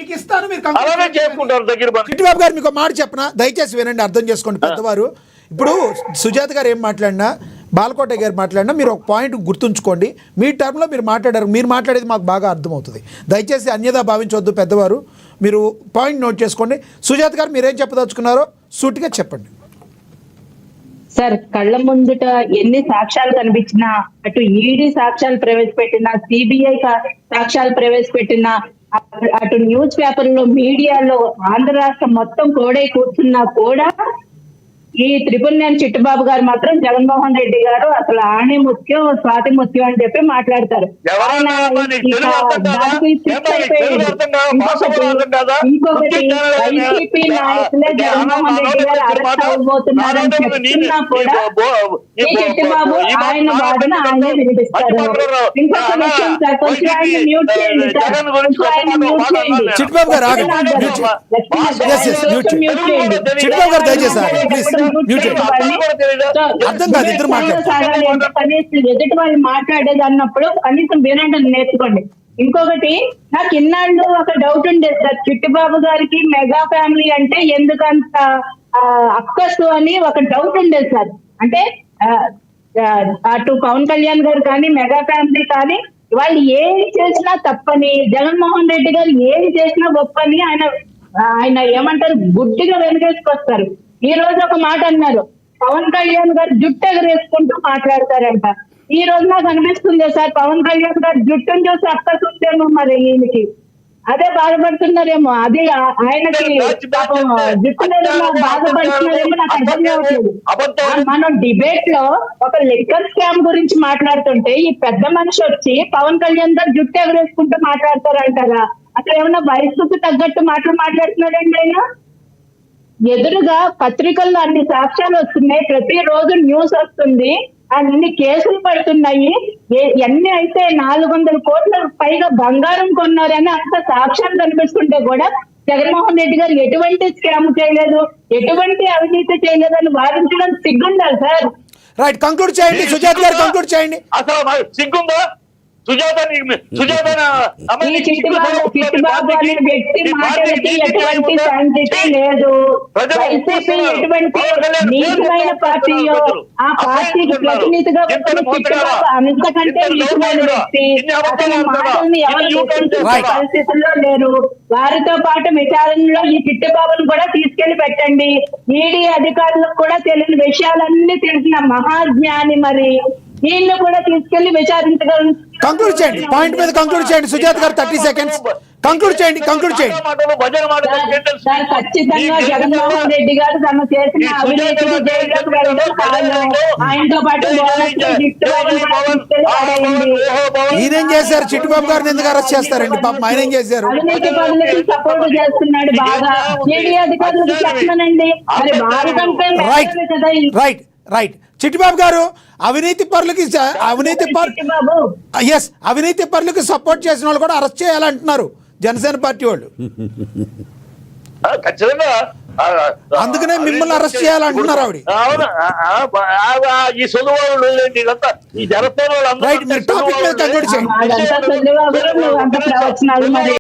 మీకు ఇస్తాను, మీరు అలానే చేసుకుంటారు దగ్గర. చిట్టిబాబు గారు మీకు మాట చెప్పనా, దయచేసి వినండి, అర్థం చేసుకోండి పెద్దవారు. ఇప్పుడు సుజాత గారు ఏం మాట్లాడినా, బాలకోట గారు మాట్లాడినా మీరు ఒక పాయింట్ గుర్తుంచుకోండి. మీ టర్మ్లో మీరు మాట్లాడారు, మీరు మాట్లాడేది మాకు బాగా అర్థమవుతుంది. దయచేసి అన్యదా భావించవద్దు పెద్దవారు, మీరు పాయింట్ నోట్ చేసుకోండి. సుజాత గారు మీరేం చెప్పదలుచుకున్నారో సూటిగా చెప్పండి. సార్, కళ్ళ ముందుట ఎన్ని సాక్ష్యాలు కనిపించినా, అటు ఈడీ సాక్ష్యాలు ప్రవేశపెట్టినా, సిబిఐ సాక్ష్యాలు ప్రవేశపెట్టినా, అటు న్యూస్ పేపర్లో, మీడియాలో ఆంధ్ర రాష్ట్రం మొత్తం కోడై కూర్చున్నా కూడా ఈ 999 చిట్టుబాబు గారు మాత్రం జగన్మోహన్ రెడ్డి గారు అసలు ఆణి ముత్యం, స్వాతి ముత్యం అని చెప్పి మాట్లాడతారు. ఇంకొకటి వైసీపీ నాయకులే జగన్మోహన్ రెడ్డి గారు అరెస్ట్ అవ్వబోతున్నారని చెప్తున్నా కూడా ఈ చిట్టుబాబు ఆయన వాదన ఆయనే వినిపిస్తారు. ఇంకొక విషయం సార్, కొంచెం ఆయన మ్యూట్ చేయండి సార్, కొంచెం ఆయన మ్యూట్ చేయండి. చిట్టుబాబు గారు ఎదుటి వాళ్ళు మాట్లాడేది అన్నప్పుడు కనీసం వినండి, నేర్చుకోండి. ఇంకొకటి, నాకు ఇన్నాళ్ళు ఒక డౌట్ ఉండేది సార్, చిట్టుబాబు గారికి మెగా ఫ్యామిలీ అంటే ఎందుకంత అక్కసు అని ఒక డౌట్ ఉండేది సార్. అంటే అటు పవన్ కళ్యాణ్ గారు కానీ, మెగా ఫ్యామిలీ కానీ, వాళ్ళు ఏది చేసినా తప్పని, జగన్మోహన్ రెడ్డి గారు ఏది చేసినా గొప్పని ఆయన ఏమంటారు, గుడ్డిగా వెనకేసుకొస్తారు. ఈ రోజు ఒక మాట అన్నారు, పవన్ కళ్యాణ్ గారు జుట్టు ఎగరేసుకుంటూ మాట్లాడతారంట. ఈ రోజు నాకు అనిపిస్తుంది సార్, పవన్ కళ్యాణ్ గారు జుట్టును చూసి అక్కసుంటేమో మరి ఈయనకి అదే బాధపడుతున్నారేమో, అది ఆయనకి జుట్టు మీద బాధపడుతున్నారేమో నాకు అర్థం కావట్లేదు. మనం డిబేట్ లో ఒక లిక్కర్ స్కామ్ గురించి మాట్లాడుతుంటే ఈ పెద్ద మనిషి వచ్చి పవన్ కళ్యాణ్ గారు జుట్టు ఎగరేసుకుంటూ మాట్లాడతారంటారా? అక్కడ ఏమన్నా వయసుకు తగ్గట్టు మాట్లాడుతున్నాడండి ఆయన? ఎదురుగా పత్రికల్లో అన్ని సాక్ష్యాలు వస్తున్నాయి, ప్రతిరోజు న్యూస్ వస్తుంది, అన్ని కేసులు పడుతున్నాయి. ఎన్ని అయితే 400 కోట్ల పైగా బంగారం కొన్నారని అంత సాక్ష్యాలు కనిపిస్తుంటే కూడా జగన్మోహన్ రెడ్డి గారు ఎటువంటి స్కామ్ చేయలేదు, ఎటువంటి అవినీతి చేయలేదు అని వాదించడం సిగ్గుండాలి సార్. రైట్, కంక్లూడ్ చేయండి సుజాత గారు, కంక్లూడ్ చేయండి. అసలు సిగ్గుందా? సుజాత చిట్టుబాబు అనే వ్యక్తి మాటలకి ఎటువంటి శాంతిటీ లేదు. వైసీపీ ఎటువంటి నీచమైన పార్టీయో ఆ పార్టీకి ప్రతినిధిగా చిట్టుబాబు అంతకంటే నీచమైన వ్యక్తి. అతని మాటల్ని ఎవరు పరిస్థితుల్లో లేరు. వారితో పాటు విచారణలో ఈ చిట్టుబాబును కూడా తీసుకెళ్లి పెట్టండి. ఈడీ అధికారులకు కూడా తెలియని విషయాలన్నీ తెలిసిన మహాజ్ఞాని, మరి వీళ్ళు కూడా తీసుకెళ్లి విచారించగలరు. కంక్లూడ్ చేయండి, పాయింట్ మీద కంక్లూడ్ చేయండి సుజాత గారు. 30 సెకండ్స్ కంక్లూడ్ చేయండి, కంక్లూడ్ చేయండి. ఖచ్చితంగా జగన్మోహన్ రెడ్డి గారు తను చేసిన అవినీతిని జైల్లోకి వెళ్ళడం కాదు. ఆయనతో పాటు ఈయనేం చేశారు? చిట్టుబాబు గారిని ఎందుకు అరెస్ట్ చేస్తారండి? పాపం ఆయన ఏం చేశారు? అవినీతి పనులకి సపోర్ట్ చేస్తున్నాడు బాగా. ఈడీ అధికారులకు చెప్పమనండి, మరి వారికంటే కదా. రైట్ రైట్ చిట్టిబాబు గారు, అవినీతి పరులకి సపోర్ట్ చేసిన వాళ్ళు కూడా అరెస్ట్ చేయాలంటున్నారు జనసేన పార్టీ వాళ్ళు. ఖచ్చితంగా అందుకనే మిమ్మల్ని అరెస్ట్ చేయాలంటున్నారు ఆవిడ. ఈ సొల్లు ఇదంతా ఈ జనసేన రైట్, మీరు టాపిక్ మీద కంక్లూడ్ చేయండి.